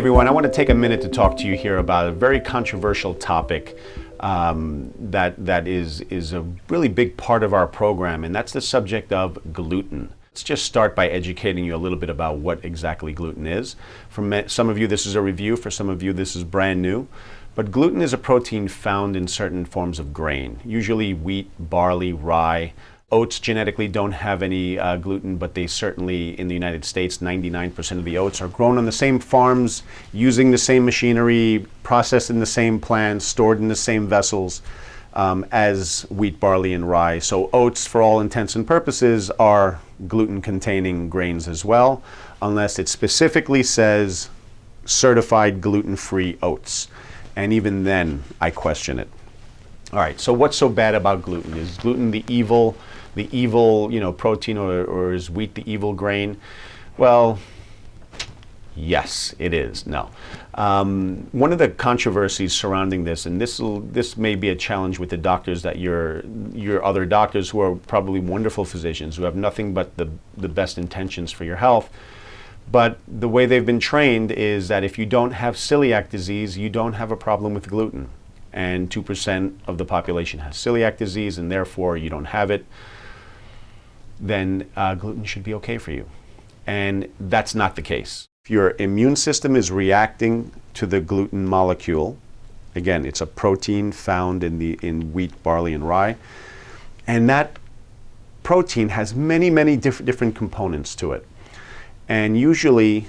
everyone. I want to take a minute to talk to you here about a very controversial topic that is a really big part of our program, and that's the subject of gluten. Let's just start by educating you a little bit about what exactly gluten is. For some of you, this is a review. For some of you, this is brand new. But gluten is a protein found in certain forms of grain, usually wheat, barley, rye. Oats genetically don't have any gluten, but they certainly, in the United States, 99% of the oats are grown on the same farms, using the same machinery, processed in the same plants, stored in the same vessels as wheat, barley, and rye. So oats, for all intents and purposes, are gluten-containing grains as well, unless it specifically says certified gluten-free oats. And even then, I question it. All right, so what's so bad about gluten? Is gluten the evil protein, or is wheat the evil grain? Well, yes, it is. No. One of the controversies surrounding this, and this may be a challenge with the doctors, that your other doctors who are probably wonderful physicians who have nothing but the best intentions for your health. But the way they've been trained is that if you don't have celiac disease, you don't have a problem with gluten. And 2% of the population has celiac disease, and therefore you don't have it, then gluten should be okay for you. And that's not the case. If your immune system is reacting to the gluten molecule, again, it's a protein found in wheat, barley, and rye, and that protein has many different components to it. And usually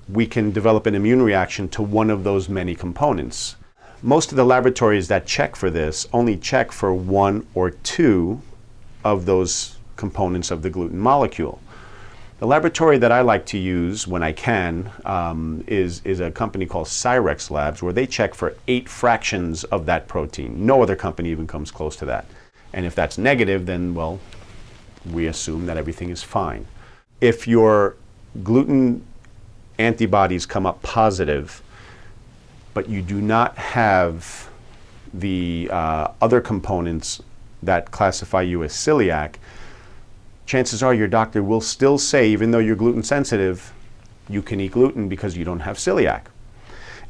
we can develop an immune reaction to one of those many components. Most of the laboratories that check for this only check for one or two of those components of the gluten molecule. The laboratory that I like to use when I can is a company called Cyrex Labs, where they check for 8 fractions of that protein. No other company even comes close to that. And if that's negative, then, well, we assume that everything is fine. If your gluten antibodies come up positive, but you do not have the other components that classify you as celiac, chances are your doctor will still say, even though you're gluten sensitive, you can eat gluten because you don't have celiac.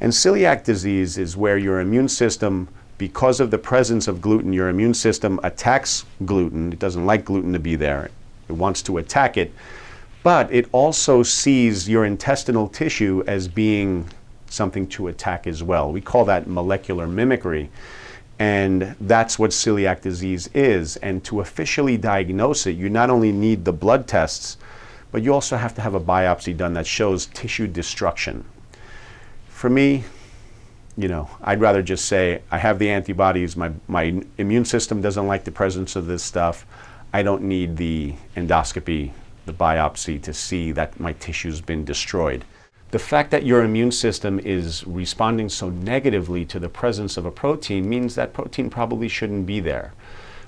And celiac disease is where your immune system, because of the presence of gluten, your immune system attacks gluten. It doesn't like gluten to be there. It wants to attack it. But it also sees your intestinal tissue as being something to attack as well. We call that molecular mimicry. And that's what celiac disease is. And to officially diagnose it, you not only need the blood tests, but you also have to have a biopsy done that shows tissue destruction. For me, I'd rather just say, I have the antibodies, my immune system doesn't like the presence of this stuff. I don't need the endoscopy, the biopsy, to see that my tissue's been destroyed. The fact that your immune system is responding so negatively to the presence of a protein means that protein probably shouldn't be there.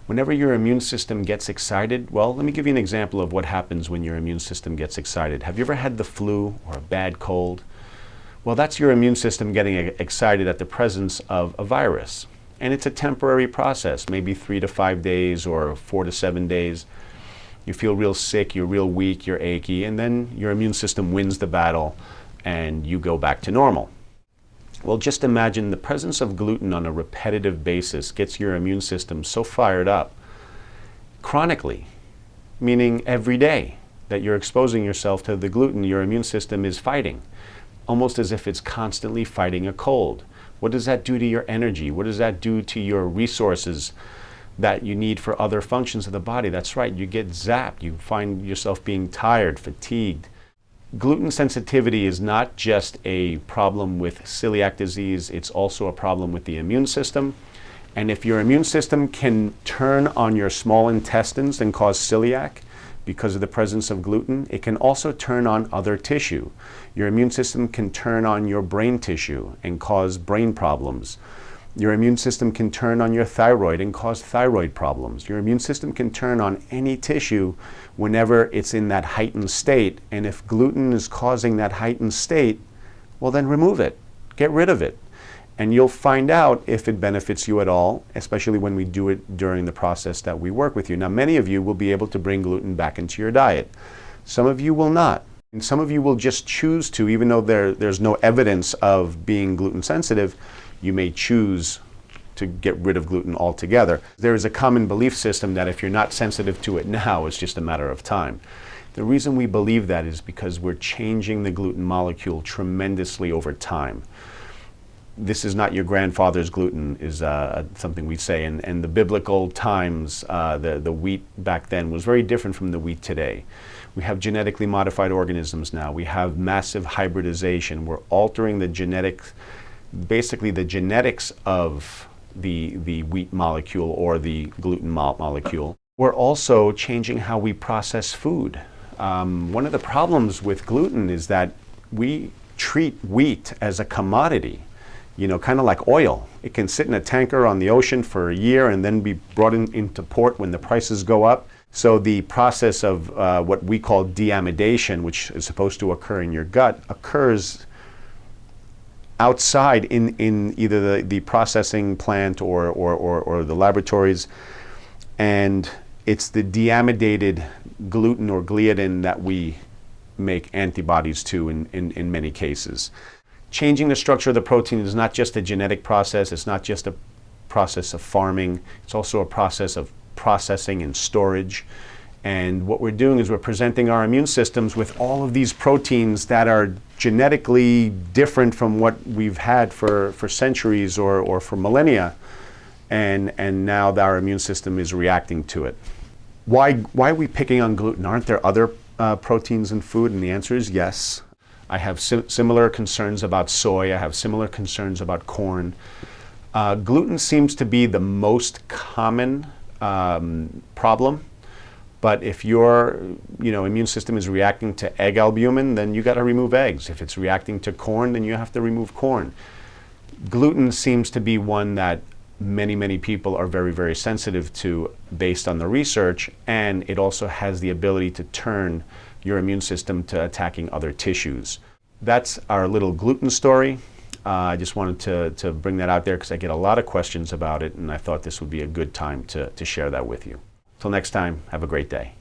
Whenever your immune system gets excited, well, let me give you an example of what happens when your immune system gets excited. Have you ever had the flu or a bad cold? Well, that's your immune system getting excited at the presence of a virus. And it's a temporary process, maybe 3 to 5 days or 4 to 7 days. You feel real sick, you're real weak, you're achy, and then your immune system wins the battle and you go back to normal. Well, just imagine the presence of gluten on a repetitive basis gets your immune system so fired up chronically, meaning every day that you're exposing yourself to the gluten, your immune system is fighting, almost as if it's constantly fighting a cold. What does that do to your energy? What does that do to your resources that you need for other functions of the body? That's right, you get zapped. You find yourself being tired, fatigued. Gluten sensitivity is not just a problem with celiac disease, it's also a problem with the immune system. And if your immune system can turn on your small intestines and cause celiac because of the presence of gluten, it can also turn on other tissue. Your immune system can turn on your brain tissue and cause brain problems. Your immune system can turn on your thyroid and cause thyroid problems. Your immune system can turn on any tissue whenever it's in that heightened state. And if gluten is causing that heightened state, well, then remove it. Get rid of it. And you'll find out if it benefits you at all, especially when we do it during the process that we work with you. Now, many of you will be able to bring gluten back into your diet. Some of you will not. And some of you will just choose to, even though there's no evidence of being gluten sensitive, you may choose to get rid of gluten altogether. There is a common belief system that if you're not sensitive to it now, it's just a matter of time. The reason we believe that is because we're changing the gluten molecule tremendously over time. This is not your grandfather's gluten, is something we say. And the biblical times, the wheat back then was very different from the wheat today. We have genetically modified organisms now. We have massive hybridization. We're altering the genetics, basically the genetics of the wheat molecule or the gluten molecule. We're also changing how we process food. One of the problems with gluten is that we treat wheat as a commodity, kind of like oil. It can sit in a tanker on the ocean for a year and then be brought into port when the prices go up. So the process of what we call deamidation, which is supposed to occur in your gut, occurs outside in either the processing plant or the laboratories. And it's the deamidated gluten or gliadin that we make antibodies to in many cases. Changing the structure of the protein is not just a genetic process, it's not just a process of farming, it's also a process of processing and storage. And what we're doing is we're presenting our immune systems with all of these proteins that are genetically different from what we've had for centuries or for millennia. And now our immune system is reacting to it. Why are we picking on gluten? Aren't there other proteins in food? And the answer is yes. I have similar concerns about soy. I have similar concerns about corn. Gluten seems to be the most common problem. But if your immune system is reacting to egg albumin, then you got to remove eggs. If it's reacting to corn, then you have to remove corn. Gluten seems to be one that many people are very, very sensitive to based on the research, and it also has the ability to turn your immune system to attacking other tissues. That's our little gluten story. I just wanted to bring that out there because I get a lot of questions about it, and I thought this would be a good time to share that with you. Till next time, have a great day.